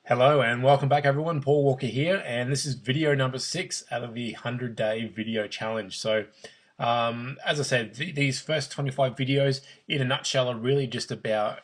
Hello and welcome back everyone. Paul Walker here, and this is video number 6 out of the 100-day video challenge. As I said, these first 25 videos in a nutshell are really just about,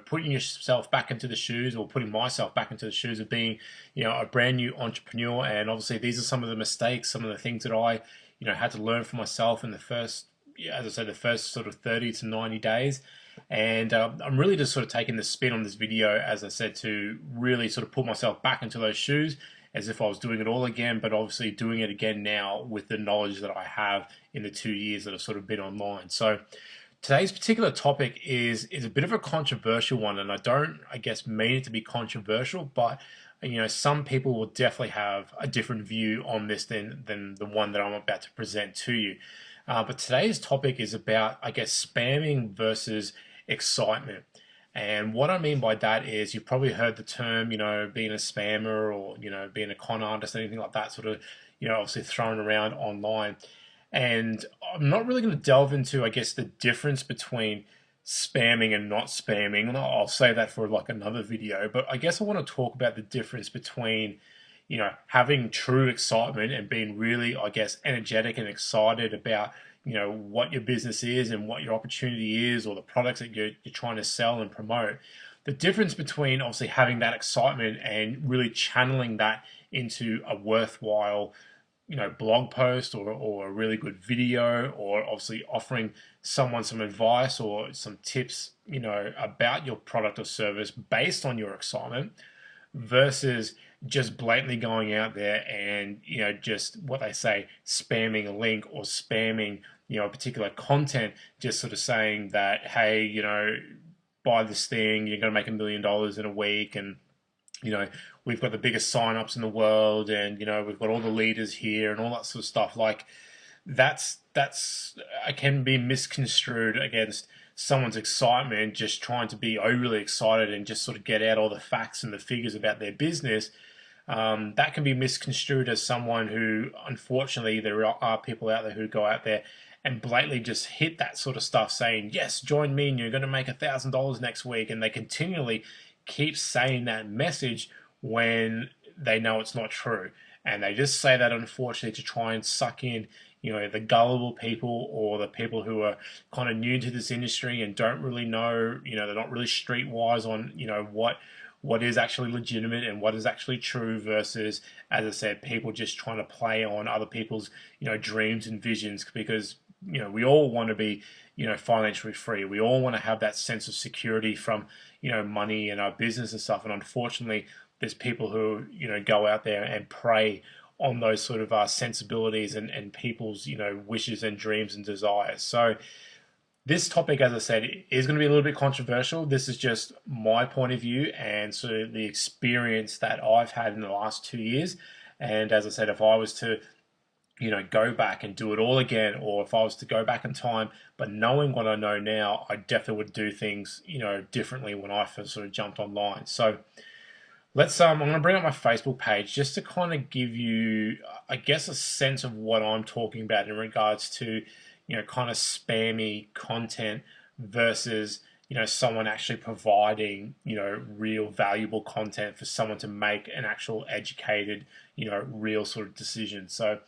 putting yourself back into the shoes, or putting myself back into the shoes of being, a brand new entrepreneur. And obviously these are some of the mistakes, some of the things that I, had to learn for myself in the first, as I said, the first sort of 30 to 90 days. And I'm really just sort of taking the spin on this video, as I said, to really sort of put myself back into those shoes as if I was doing it all again, but obviously doing it again now with the knowledge that I have in the 2 years that I've sort of been online. So today's particular topic is a bit of a controversial one, and I don't, I guess, mean it to be controversial, but some people will definitely have a different view on this than the one that I'm about to present to you. But today's topic is about, I guess, spamming versus excitement. And what I mean by that is you've probably heard the term, being a spammer or, being a con artist, anything like that sort of, obviously thrown around online. And I'm not really going to delve into, I guess, the difference between spamming and not spamming. And I'll save that for like another video. But I guess I want to talk about the difference between having true excitement and being really, I guess, energetic and excited about, what your business is and what your opportunity is, or the products that you're trying to sell and promote. The difference between obviously having that excitement and really channeling that into a worthwhile, blog post or a really good video, or obviously offering someone some advice or some tips, about your product or service based on your excitement, versus just blatantly going out there and just what they say, spamming a link or spamming particular content, just sort of saying that, hey, buy this thing, you're going to make $1 million in a week, and we've got the biggest sign-ups in the world, and we've got all the leaders here and all that sort of stuff. Like that's can be misconstrued against someone's excitement, just trying to be overly excited and just sort of get out all the facts and the figures about their business. That can be misconstrued as someone who, unfortunately, there are people out there who go out there and blatantly just hit that sort of stuff, saying, yes, join me and you're going to make $1,000 next week. And they continually keep saying that message when they know it's not true. And they just say that, unfortunately, to try and suck in, the gullible people, or the people who are kind of new to this industry and don't really know, they're not really streetwise on, what is actually legitimate and what is actually true, versus, as I said, people just trying to play on other people's, dreams and visions, because, we all want to be, financially free. We all want to have that sense of security from, money and our business and stuff. And unfortunately, there's people who, go out there and prey on those sort of sensibilities and people's, wishes and dreams and desires. So this topic, as I said, is going to be a little bit controversial. This is just my point of view and sort of the experience that I've had in the last 2 years. And as I said, if I was to, go back and do it all again, or if I was to go back in time, but knowing what I know now, I definitely would do things, differently when I first sort of jumped online. So I'm going to bring up my Facebook page just to kind of give you, I guess, a sense of what I'm talking about in regards to, kind of spammy content versus, someone actually providing, real valuable content for someone to make an actual educated, real sort of decision. So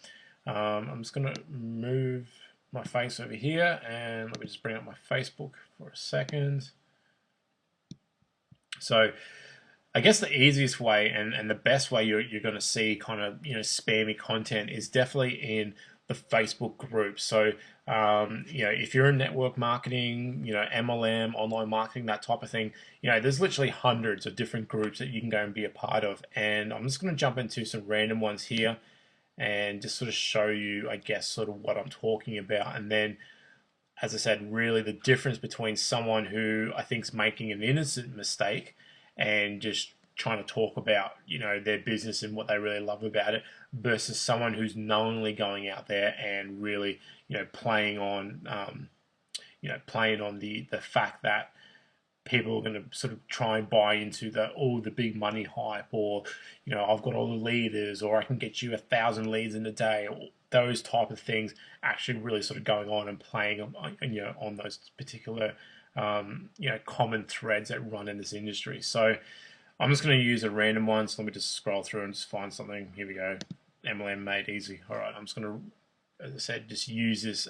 I'm just going to move my face over here, and let me just bring up my Facebook for a second. So I guess the easiest way and the best way you're going to see kind of spammy content is definitely in the Facebook group. So if you're in network marketing, MLM, online marketing, that type of thing, there's literally hundreds of different groups that you can go and be a part of. And I'm just going to jump into some random ones here and just sort of show you, I guess, sort of what I'm talking about. And then, as I said, really the difference between someone who I think is making an innocent mistake and just trying to talk about, their business and what they really love about it, versus someone who's knowingly going out there and really, playing on, playing on the fact that people are going to sort of try and buy into the big money hype, or I've got all the leaders, or I can get you 1,000 leads in a day, or those type of things actually really sort of going on and playing on those particular common threads that run in this industry. So I'm just going to use a random one, so let me just scroll through and just find something. Here we go. MLM made easy. All right, I'm just going to, as I said, just use this.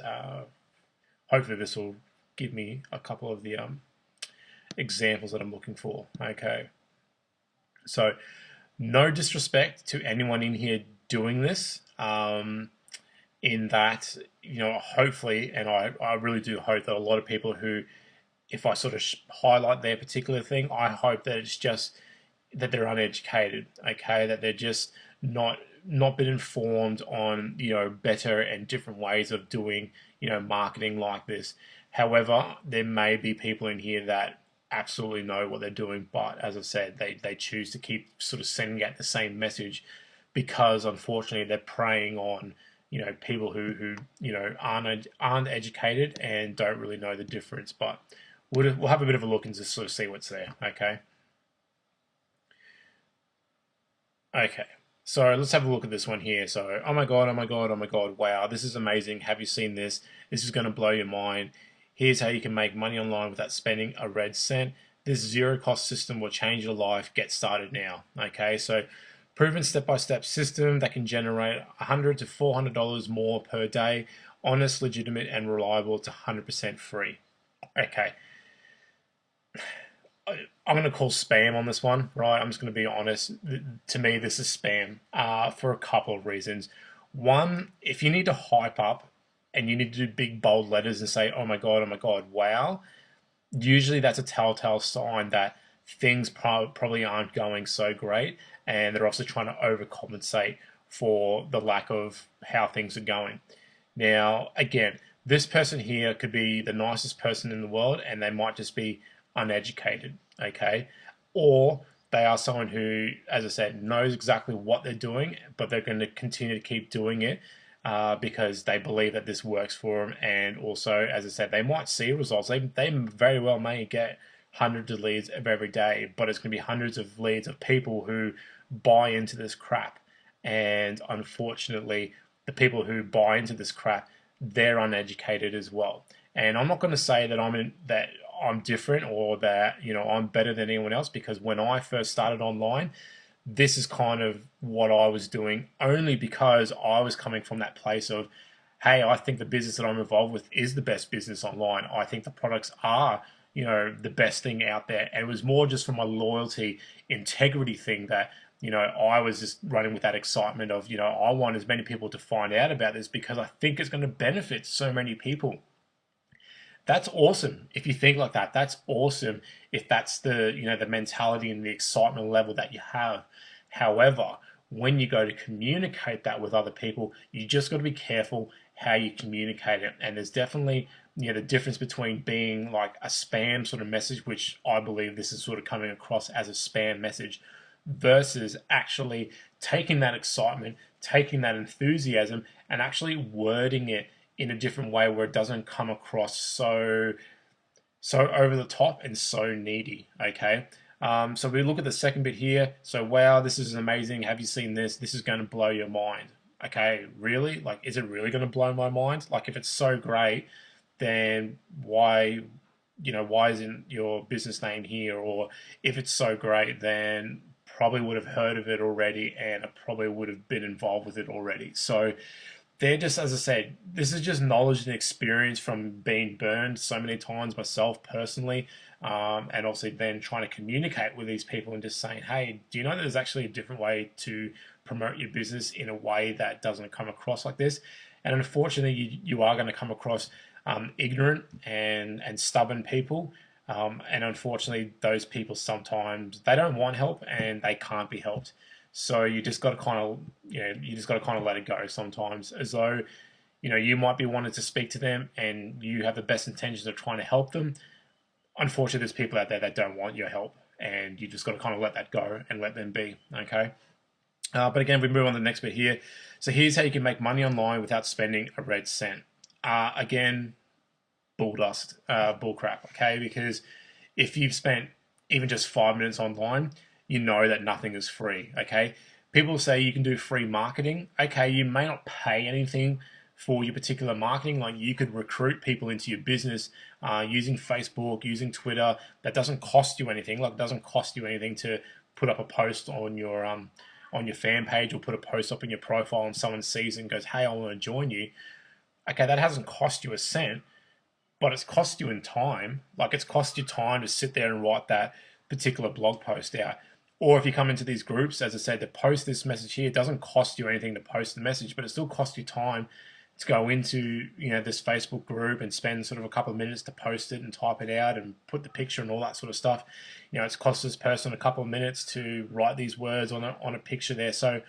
Hopefully this will give me a couple of the examples that I'm looking for. Okay, so no disrespect to anyone in here doing this, in that, hopefully, and I really do hope that a lot of people who, if I sort of highlight their particular thing, I hope that it's just that they're uneducated, okay, that they're just not been informed on better and different ways of doing marketing like this. However, there may be people in here that absolutely know what they're doing, but as I said, they choose to keep sort of sending out the same message because unfortunately they're preying on people who aren't educated and don't really know the difference. But we'll have a bit of a look and just sort of see what's there. Okay, so let's have a look at this one here. So, oh my god, oh my god, oh my god, wow, this is amazing. Have you seen this? This is going to blow your mind. Here's how you can make money online without spending a red cent. This zero cost system will change your life. Get started now. Okay, so proven step-by-step system that can generate $100 to $400 more per day. Honest, legitimate, and reliable. It's 100% free. Okay. I'm going to call spam on this one, right? I'm just going to be honest. To me, this is spam for a couple of reasons. One, if you need to hype up and you need to do big bold letters and say, oh my God, wow, usually that's a telltale sign that things probably aren't going so great, and they're also trying to overcompensate for the lack of how things are going. Now, again, this person here could be the nicest person in the world and they might just be uneducated, okay? Or they are someone who, as I said, knows exactly what they're doing, but they're going to continue to keep doing it because they believe that this works for them. And also, as I said, they might see results. They very well may get hundreds of leads every day, but it's going to be hundreds of leads of people who buy into this crap. And unfortunately, the people who buy into this crap, they're uneducated as well. And I'm not going to say that I'm different or that I'm better than anyone else, because when I first started online, this is kind of what I was doing, only because I was coming from that place of, hey, I think the business that I'm involved with is the best business online. I think the products are the best thing out there. And it was more just from a loyalty, integrity thing that I was just running with that excitement of I want as many people to find out about this because I think it's going to benefit so many people. That's awesome if you think like that. That's awesome if that's the the mentality and the excitement level that you have. However, when you go to communicate that with other people, you just got to be careful how you communicate it. And there's definitely the difference between being like a spam sort of message, which I believe this is sort of coming across as a spam message, versus actually taking that excitement, taking that enthusiasm, and actually wording it in a different way where it doesn't come across so over the top and so needy. Okay, so we look at the second bit here. So wow, this is amazing. Have you seen this? This is going to blow your mind. Okay, really? Like, is it really going to blow my mind? Like, if it's so great, then why isn't your business name here? Or if it's so great, then probably would have heard of it already and I probably would have been involved with it already. So they're just, as I said, this is just knowledge and experience from being burned so many times myself personally, and also then trying to communicate with these people and just saying, hey, do you know that there's actually a different way to promote your business in a way that doesn't come across like this? And unfortunately, you are going to come across ignorant and stubborn people. And unfortunately, those people sometimes they don't want help and they can't be helped. So you just got to kind of, let it go sometimes, as though, you might be wanting to speak to them and you have the best intentions of trying to help them. Unfortunately, there's people out there that don't want your help, and you just got to kind of let that go and let them be. Okay. But again, we move on to the next bit here. So here's how you can make money online without spending a red cent. Again, bull crap. Okay, because if you've spent even just 5 minutes online, you know that nothing is free. Okay, people say you can do free marketing. Okay, you may not pay anything for your particular marketing. Like, you could recruit people into your business using Facebook, using Twitter. That doesn't cost you anything. Like, it doesn't cost you anything to put up a post on your fan page, or put a post up in your profile, and someone sees it and goes, "Hey, I want to join you." Okay, that hasn't cost you a cent, but it's cost you in time. Like, it's cost you time to sit there and write that particular blog post out. Or if you come into these groups, as I said, to post this message here, it doesn't cost you anything to post the message, but it still costs you time to go into, this Facebook group and spend sort of a couple of minutes to post it and type it out and put the picture and all that sort of stuff. It's cost this person a couple of minutes to write these words on a picture there. So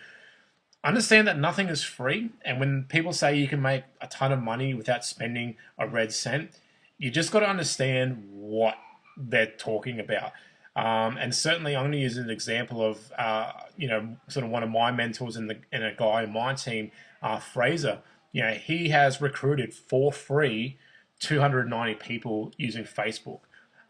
understand that nothing is free, and when people say you can make a ton of money without spending a red cent, you just got to understand what they're talking about. And certainly, I'm going to use an example of sort of one of my mentors and a guy in my team, Fraser. He has recruited for free 290 people using Facebook.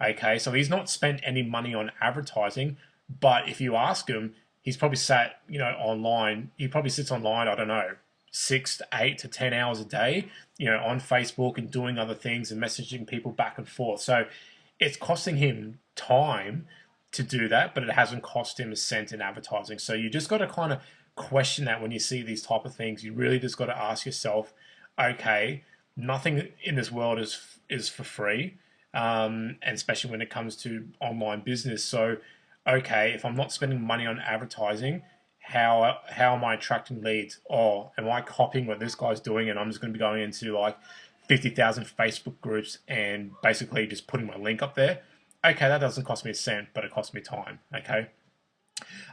Okay, so he's not spent any money on advertising, but if you ask him, he's probably sat, online. He probably sits online, I don't know, 6 to 8 to 10 hours a day, on Facebook and doing other things and messaging people back and forth. So it's costing him time to do that, but it hasn't cost him a cent in advertising. So you just got to kind of question that when you see these type of things. You really just got to ask yourself, okay, nothing in this world is for free, and especially when it comes to online business. So okay, if I'm not spending money on advertising, how am I attracting leads? Or am I copying what this guy's doing, and I'm just going to be going into like 50,000 Facebook groups and basically just putting my link up there? Okay, that doesn't cost me a cent, but it costs me time. Okay,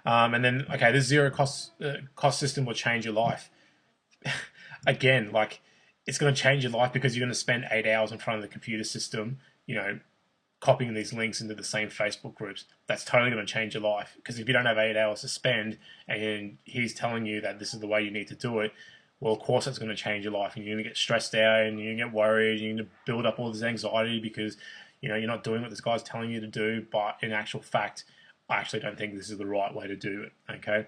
and then okay, this zero cost system will change your life. Again, like, it's going to change your life because you're going to spend 8 hours in front of the computer system, copying these links into the same Facebook groups. That's totally going to change your life, because if you don't have 8 hours to spend and he's telling you that this is the way you need to do it, well, of course that's going to change your life, and you're going to get stressed out and you're going to get worried. You're going to build up all this anxiety because you're not doing what this guy's telling you to do. But in actual fact, I actually don't think this is the right way to do it. Okay,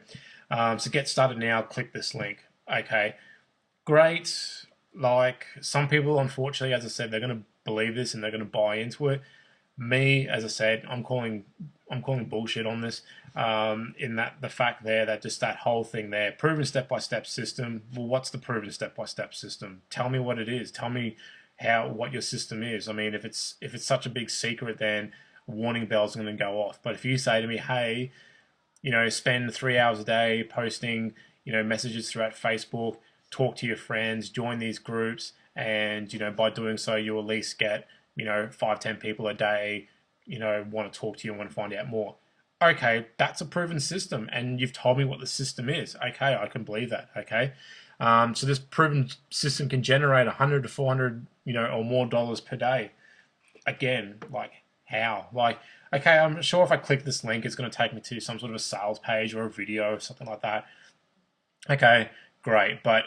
so get started now. Click this link. Okay, great. Like, some people, unfortunately, as I said, they're going to believe this and they're going to buy into it. Me, as I said, I'm calling bullshit on this. In that the fact there that just that whole thing there, proven step-by-step system. Well, what's the proven step-by-step system? Tell me what it is. Tell me what your system is. I mean, if it's such a big secret, then warning bells are going to go off. But if you say to me, hey, spend 3 hours a day posting, messages throughout Facebook, talk to your friends, join these groups, and by doing so, you'll at least get 5-10 people a day, want to talk to you and want to find out more. Okay, that's a proven system, and you've told me what the system is. Okay, I can believe that. Okay, so this proven system can generate 100 to 400, or more dollars per day. Again, like, how? Like, okay, I'm sure if I click this link, it's going to take me to some sort of a sales page or a video or something like that. Okay, great, but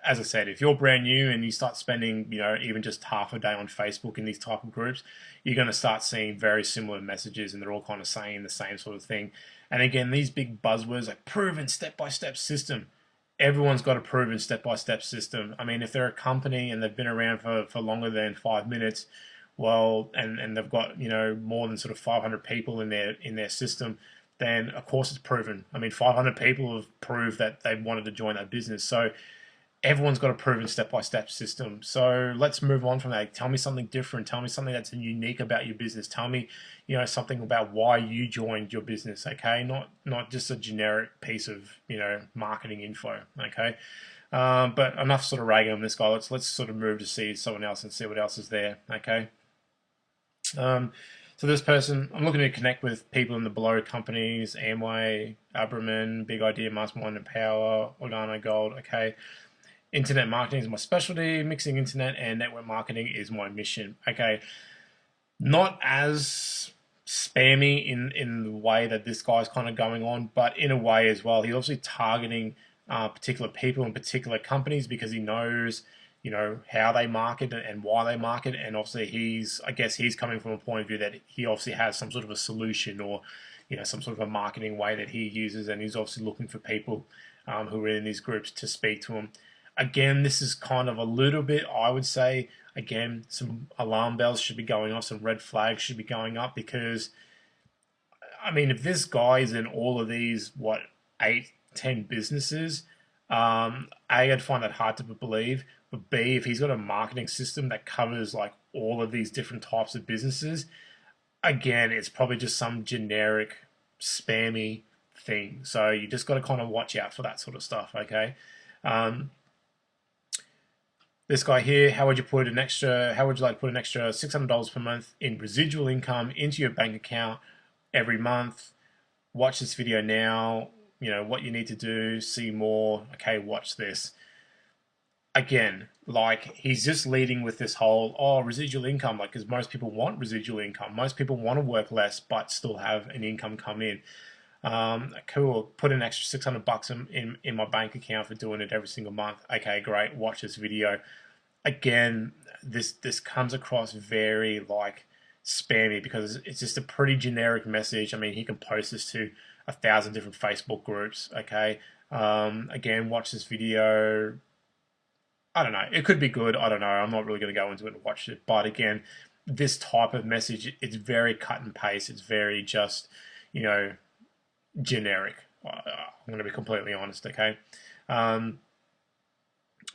as I said, if you're brand new and you start spending, even just half a day on Facebook in these type of groups, you're going to start seeing very similar messages, and they're all kind of saying the same sort of thing. And again, these big buzzwords like proven step-by-step system. Everyone's got a proven step-by-step system. I mean, if they're a company and they've been around for longer than 5 minutes, well, and they've got more than sort of 500 people in their system, then of course it's proven. I mean, 500 people have proved that they wanted to join that business. So everyone's got a proven step-by-step system. So let's move on from that. Tell me something different. Tell me something that's unique about your business. Tell me, something about why you joined your business. Okay, not just a generic piece of marketing info. Okay, but enough sort of ragging on this guy. Let's sort of move to see someone else and see what else is there. Okay. So this person, I'm looking to connect with people in the below companies: Amway, Abraman, Big Idea, Mastermind, and Power, Organo Gold. Okay. Internet marketing is my specialty. Mixing internet and network marketing is my mission. Okay, not as spammy in the way that this guy's kind of going on, but in a way as well. He's obviously targeting particular people and particular companies because he knows, how they market and why they market. And obviously I guess he's coming from a point of view that he obviously has some sort of a solution or, some sort of a marketing way that he uses. And he's obviously looking for people who are in these groups to speak to him. Again, this is kind of a little bit, I would say, again, some alarm bells should be going off, some red flags should be going up, because I mean, if this guy is in all of these, what, 8, 10 businesses, A, I'd find that hard to believe. But B, if he's got a marketing system that covers like all of these different types of businesses, again, it's probably just some generic spammy thing. So you just got to kind of watch out for that sort of stuff, okay? Um, this guy here, how would you like to put an extra $600 per month in residual income into your bank account every month? Watch this video now. You know, what you need to do, see more. Okay, watch this. Again, like he's just leading with this whole, oh, residual income, like, because most people want residual income. Most people want to work less but still have an income come in. Cool. Put an extra $600 in my bank account for doing it every single month. Okay, great. Watch this video. Again, this comes across very like spammy because it's just a pretty generic message. I mean, he can post this to 1,000 different Facebook groups. Okay. Again, watch this video. I don't know. It could be good. I don't know. I'm not really going to go into it and watch it. But again, this type of message, it's very cut and paste. It's very just, you know, generic. I'm going to be completely honest, okay?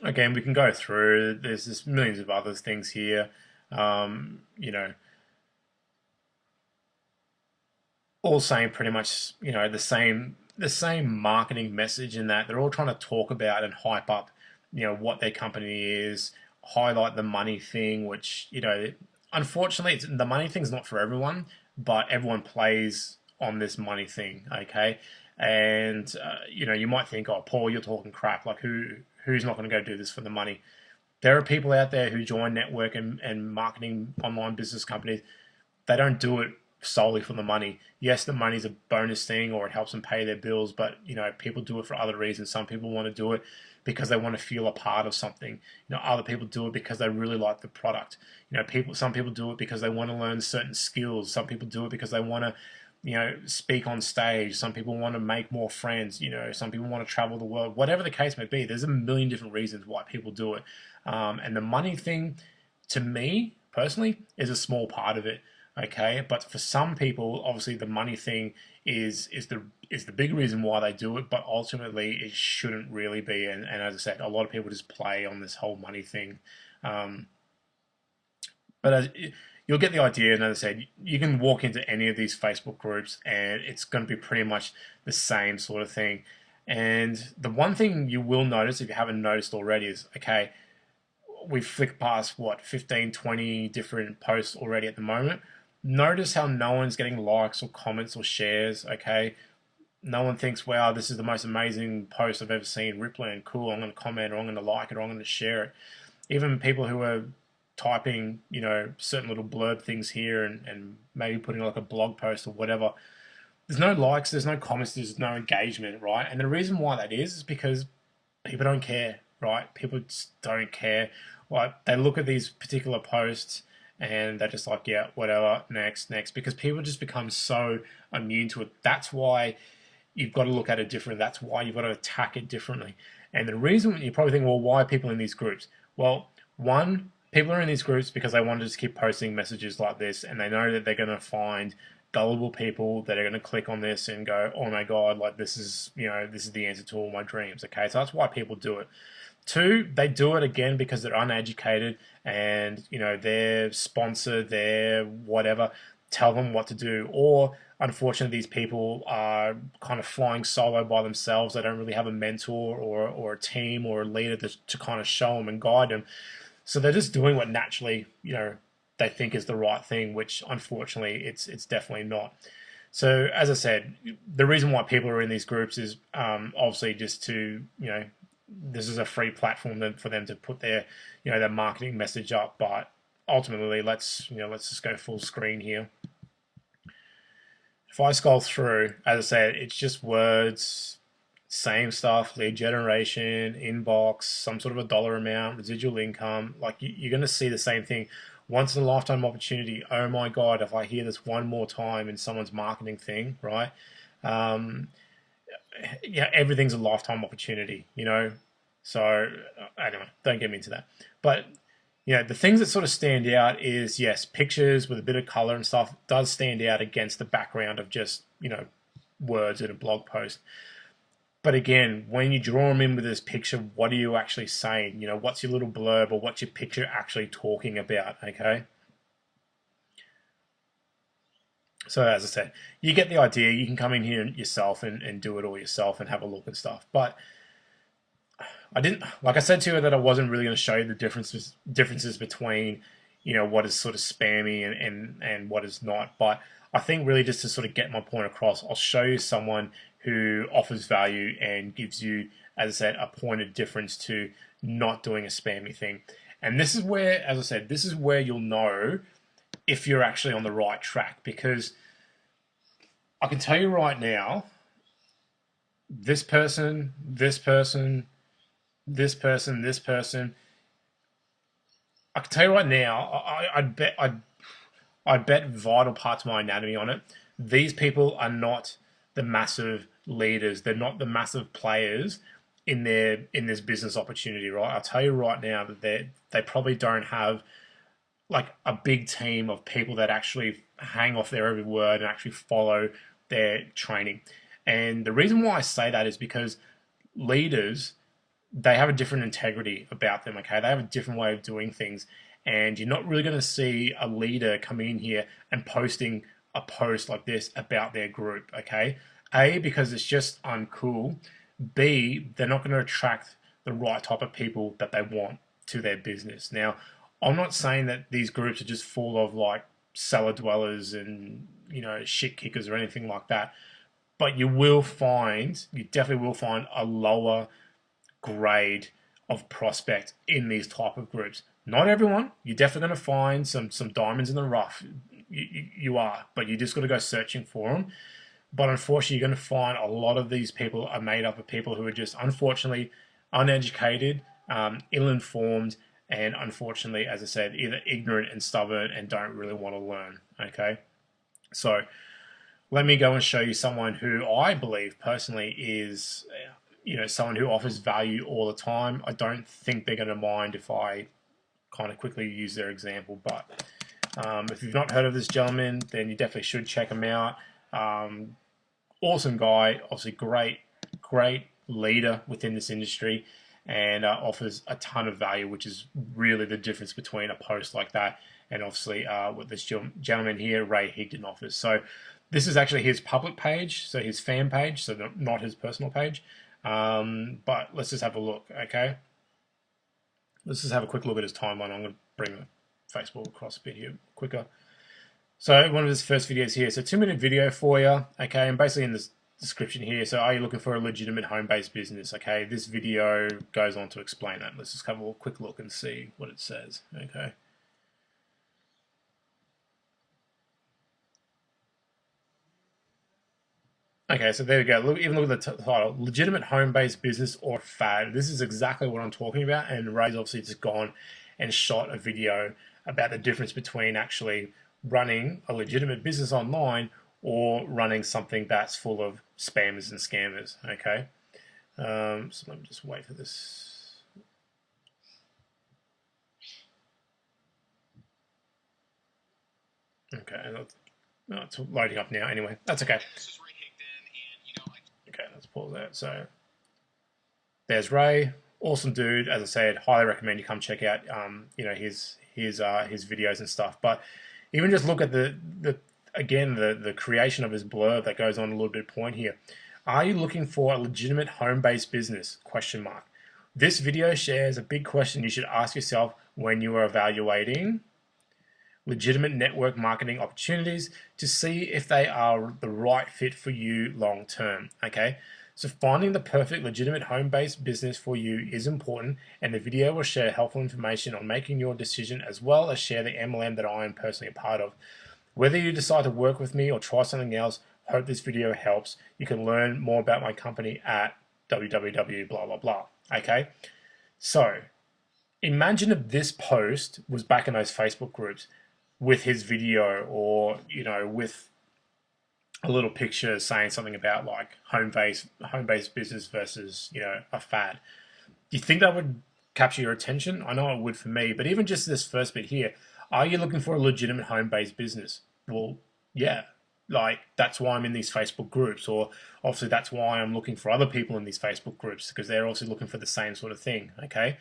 Again, we can go through. There's just millions of other things here. You know, all saying pretty much, you know, the same marketing message in that they're all trying to talk about and hype up, you know, what their company is, highlight the money thing, which, you know, unfortunately, the money thing's not for everyone, but everyone plays on this money thing, okay? And you know, you might think, oh, Paul, you're talking crap. Like, who's not going to go do this for the money? There are people out there who join network and marketing online business companies. They don't do it solely for the money. Yes, the money's a bonus thing or it helps them pay their bills, but you know, people do it for other reasons. Some people want to do it because they want to feel a part of something. You know, other people do it because they really like the product. You know, some people do it because they want to learn certain skills. Some people do it because they want to, you know, speak on stage. Some people want to make more friends. You know, some people want to travel the world. Whatever the case may be, there's a million different reasons why people do it. And the money thing, to me personally, is a small part of it. Okay, but for some people, obviously, the money thing is the big reason why they do it. But ultimately, it shouldn't really be. And as I said, a lot of people just play on this whole money thing. But you'll get the idea. And as I said, you can walk into any of these Facebook groups, and it's going to be pretty much the same sort of thing. And the one thing you will notice, if you haven't noticed already, is okay, we've flicked past what 15, 20 different posts already at the moment. Notice how no one's getting likes or comments or shares, okay? No one thinks, wow, this is the most amazing post I've ever seen, Ripland, cool, I'm going to comment or I'm going to like it or I'm going to share it. Even people who are typing, you know, certain little blurb things here and maybe putting like a blog post or whatever, there's no likes, there's no comments, there's no engagement, right? And the reason why that is because people don't care, right? People just don't care. Like, they look at these particular posts and they're just like, yeah, whatever, next, because people just become so immune to it. That's why you've got to look at it differently. That's why you've got to attack it differently. And the reason you probably think, well, why are people in these groups? Well, one, people are in these groups because they want to just keep posting messages like this, and they know that they're going to find gullible people that are going to click on this and go, oh my God, like this is, you know, this is the answer to all my dreams. Okay, so that's why people do it. Two, they do it again because they're uneducated and, you know, their sponsor, their whatever, tell them what to do. Or, unfortunately, these people are kind of flying solo by themselves. They don't really have a mentor or a team or a leader to kind of show them and guide them. So they're just doing what naturally, you know, they think is the right thing, which unfortunately it's definitely not. So as I said, the reason why people are in these groups is obviously just to, you know, this is a free platform for them to put their, you know, their marketing message up. But ultimately, let's just go full screen here. If I scroll through, as I said, it's just words, same stuff, lead generation, inbox, some sort of a dollar amount, residual income. Like you're going to see the same thing. Once in a lifetime opportunity. Oh my God, if I hear this one more time in someone's marketing thing, right? Yeah, everything's a lifetime opportunity, you know. So anyway, don't get me into that. But you know, the things that sort of stand out is, yes, pictures with a bit of color and stuff does stand out against the background of just, words in a blog post. But again, when you draw them in with this picture, what are you actually saying? What's your little blurb or what's your picture actually talking about? Okay. So as I said, you get the idea. You can come in here yourself and do it all yourself and have a look and stuff. But I didn't, like I said to you, that I wasn't really going to show you the differences between, what is sort of spammy and what is not. But I think really just to sort of get my point across, I'll show you someone who offers value and gives you, as I said, a point of difference to not doing a spammy thing. And this is where, as I said, this is where you'll know if you're actually on the right track, because I can tell you right now, this person, this person, this person, this person. I can tell you right now, I'd bet vital parts of my anatomy on it. These people are not the massive leaders. They're not the massive players in this business opportunity, right? I'll tell you right now that they probably don't have like a big team of people that actually hang off their every word and actually follow their training. And the reason why I say that is because leaders, they have a different integrity about them, okay? They have a different way of doing things. And you're not really going to see a leader come in here and posting a post like this about their group, okay? A, because it's just uncool. B, they're not going to attract the right type of people that they want to their business. Now, I'm not saying that these groups are just full of like cellar dwellers and, shit kickers or anything like that. But you definitely will find a lower grade of prospect in these type of groups. Not everyone. You're definitely going to find some diamonds in the rough. You are, but you just got to go searching for them. But unfortunately, you're going to find a lot of these people are made up of people who are just unfortunately uneducated, ill-informed, and unfortunately, as I said, either ignorant and stubborn and don't really want to learn. Okay, so let me go and show you someone who I believe personally is, someone who offers value all the time. I don't think they're going to mind if I kind of quickly use their example, but if you've not heard of this gentleman, then you definitely should check him out. Awesome guy, obviously great leader within this industry, and offers a ton of value, which is really the difference between a post like that and obviously what this gentleman here, Ray Higdon, offers. So this is actually his public page, so his fan page, so not his personal page. But let's just have a look, okay? Let's just have a quick look at his timeline. I'm going to bring the Facebook across a bit here quicker. So one of his first videos here. So 2-minute video for you, okay? And basically in the description here, so are you looking for a legitimate home-based business, okay? This video goes on to explain that. Let's just have a quick look and see what it says, okay? Okay, so there we go. Even look at the title: legitimate home-based business or fad. This is exactly what I'm talking about. And Ray's obviously just gone and shot a video about the difference between actually running a legitimate business online or running something that's full of spammers and scammers. Okay, so let me just wait for this. Okay, no, it's loading up now. Anyway, that's okay. Okay, let's pause that. So there's Ray, awesome dude. As I said, highly recommend you come check out his videos and stuff. But even just look at the creation of his blurb that goes on a little bit of point here. Are you looking for a legitimate home-based business? Question mark. This video shares a big question you should ask yourself when you are evaluating legitimate network marketing opportunities to see if they are the right fit for you long term. Okay, so finding the perfect legitimate home-based business for you is important, and the video will share helpful information on making your decision, as well as share the MLM that I am personally a part of. Whether you decide to work with me or try something else, hope this video helps. You can learn more about my company at www blah blah blah. Okay, so imagine if this post was back in those Facebook groups with his video, or with a little picture saying something about like home-based business versus a fad. Do you think that would capture your attention? I know it would for me, but even just this first bit here, are you looking for a legitimate home-based business? Well, yeah. Like, that's why I'm in these Facebook groups, or obviously that's why I'm looking for other people in these Facebook groups, because they're also looking for the same sort of thing. Okay.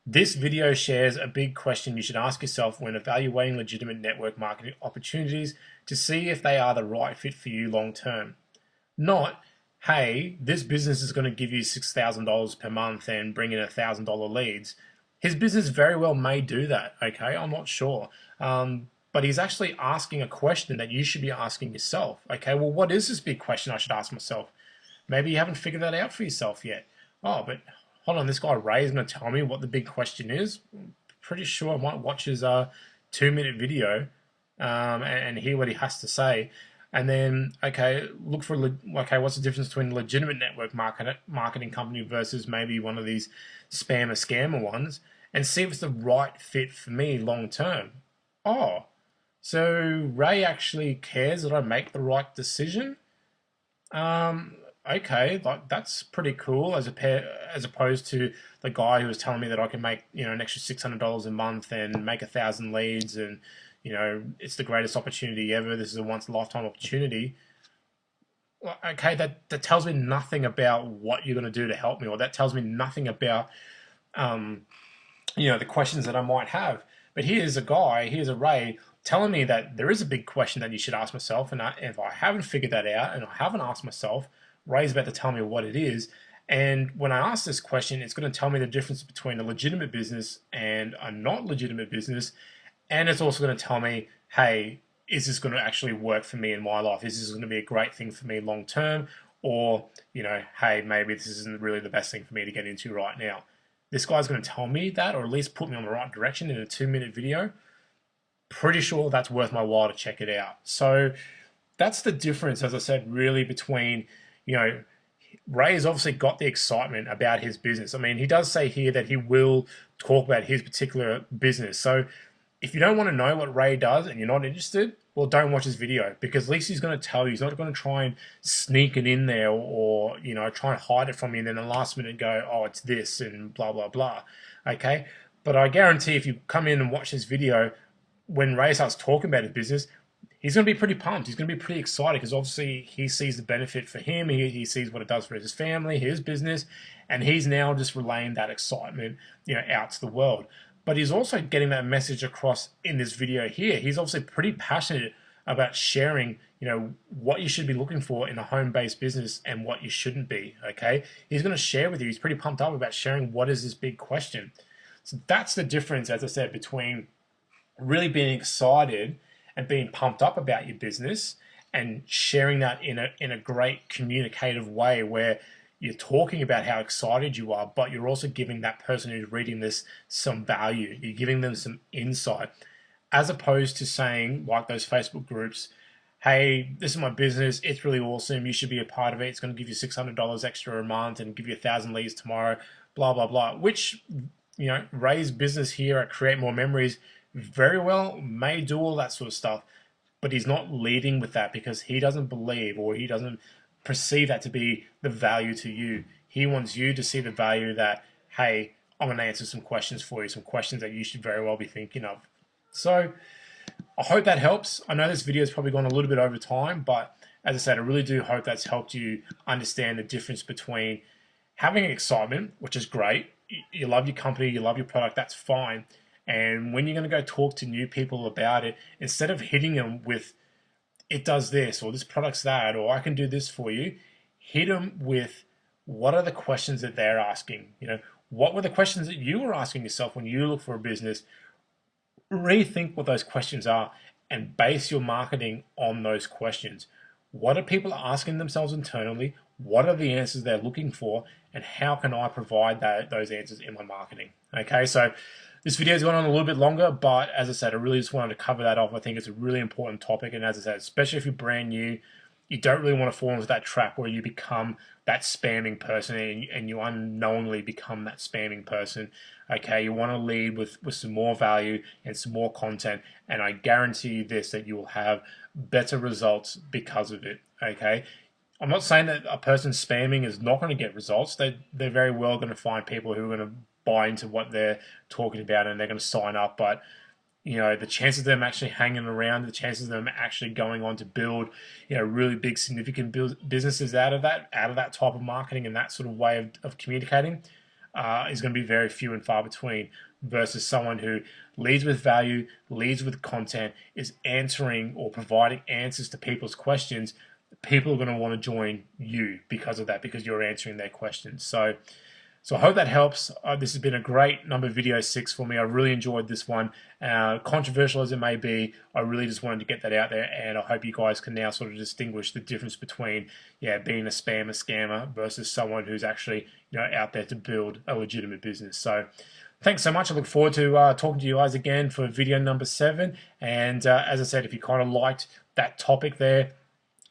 This video shares a big question you should ask yourself when evaluating legitimate network marketing opportunities to see if they are the right fit for you long term. Not, hey, this business is going to give you $6,000 per month and bring in $1,000 leads. His business very well may do that, okay? I'm not sure. But he's actually asking a question that you should be asking yourself. Okay, well, what is this big question I should ask myself? Maybe you haven't figured that out for yourself yet. Oh, but hold on, this guy Ray is going to tell me what the big question is. Pretty sure I might watch his 2-minute video and hear what he has to say. And then, okay, look for, okay, what's the difference between a legitimate network marketing company versus maybe one of these spammer scammer ones, and see if it's the right fit for me long term. Oh, so Ray actually cares that I make the right decision? Um, okay, like that's pretty cool as opposed to the guy who was telling me that I can make, an extra $600 a month and make 1,000 leads, and it's the greatest opportunity ever. This is a once in a lifetime opportunity. Well, okay, that tells me nothing about what you're going to do to help me, or that tells me nothing about um, the questions that I might have. But here's a Ray telling me that there is a big question that you should ask myself, and if I haven't figured that out and I haven't asked myself, Ray's about to tell me what it is. And when I ask this question, it's going to tell me the difference between a legitimate business and a not legitimate business, and it's also going to tell me, hey, is this going to actually work for me in my life? Is this going to be a great thing for me long term? Or, hey, maybe this isn't really the best thing for me to get into right now. This guy's going to tell me that, or at least put me on the right direction in a 2-minute video. Pretty sure that's worth my while to check it out. So that's the difference, as I said, really between, Ray has obviously got the excitement about his business. I mean, he does say here that he will talk about his particular business. So if you don't want to know what Ray does and you're not interested, well, don't watch his video, because at least he's going to tell you. He's not going to try and sneak it in there, or try and hide it from you and then the last minute go, oh, it's this and blah, blah, blah. Okay? But I guarantee if you come in and watch this video, when Ray starts talking about his business, he's going to be pretty pumped. He's going to be pretty excited, because obviously he sees the benefit for him. He sees what it does for his family, his business, and he's now just relaying that excitement, out to the world. But he's also getting that message across in this video here. He's obviously pretty passionate about sharing, what you should be looking for in a home-based business and what you shouldn't be, okay? He's going to share with you. He's pretty pumped up about sharing what is this big question. So that's the difference, as I said, between really being excited and being pumped up about your business and sharing that in a great communicative way, where you're talking about how excited you are, but you're also giving that person who's reading this some value. You're giving them some insight, as opposed to saying, like those Facebook groups, hey, this is my business, it's really awesome, you should be a part of it, it's going to give you $600 extra a month and give you 1,000 leads tomorrow, blah, blah, blah, which, Ray's business here at Create More Memories very well may do all that sort of stuff, but he's not leading with that because he doesn't believe, or he doesn't perceive that to be the value to you. He wants you to see the value that, hey, I'm going to answer some questions for you, some questions that you should very well be thinking of. So I hope that helps. I know this video has probably gone a little bit over time, but as I said, I really do hope that's helped you understand the difference between having excitement, which is great. You love your company, you love your product, that's fine. And when you're going to go talk to new people about it, instead of hitting them with, it does this, or this product's that, or I can do this for you, hit them with, what are the questions that they're asking? What were the questions that you were asking yourself when you look for a business? Rethink what those questions are and base your marketing on those questions. What are people asking themselves internally? What are the answers they're looking for? And how can I provide those answers in my marketing? Okay, so this video has gone on a little bit longer, but as I said, I really just wanted to cover that off. I think it's a really important topic, and as I said, especially if you're brand new, you don't really want to fall into that trap where you become that spamming person and you unknowingly become that spamming person. Okay, you want to lead with some more value and some more content, and I guarantee you this, that you will have better results because of it. Okay, I'm not saying that a person spamming is not going to get results. They're very well going to find people who are going to buy into what they're talking about and they're going to sign up, but the chances of them actually hanging around, the chances of them actually going on to build, really big, significant businesses out of that type of marketing and that sort of way of communicating, is going to be very few and far between. Versus someone who leads with value, leads with content, is answering or providing answers to people's questions. People are going to want to join you because of that, because you're answering their questions. So I hope that helps. This has been a great number video 6 for me. I really enjoyed this one. Controversial as it may be, I really just wanted to get that out there, and I hope you guys can now sort of distinguish the difference between, being a scammer versus someone who's actually, out there to build a legitimate business. So thanks so much. I look forward to talking to you guys again for video number 7. And as I said, if you kind of liked that topic there,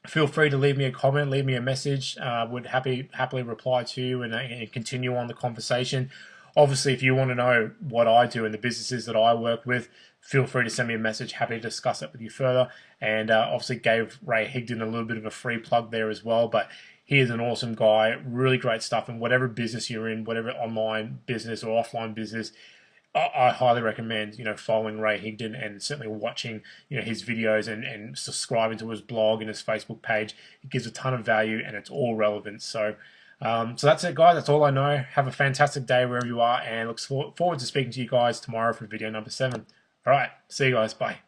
feel free to leave me a comment, leave me a message. Would happily reply to you and continue on the conversation. Obviously, if you want to know what I do and the businesses that I work with, feel free to send me a message. Happy to discuss it with you further. And obviously gave Ray Higdon a little bit of a free plug there as well. But he is an awesome guy, really great stuff. And whatever business you're in, whatever online business or offline business, I highly recommend, following Ray Higdon and certainly watching, his videos and subscribing to his blog and his Facebook page. It gives a ton of value and it's all relevant. So that's it, guys. That's all I know. Have a fantastic day wherever you are, and look forward to speaking to you guys tomorrow for video number 7. All right. See you guys. Bye.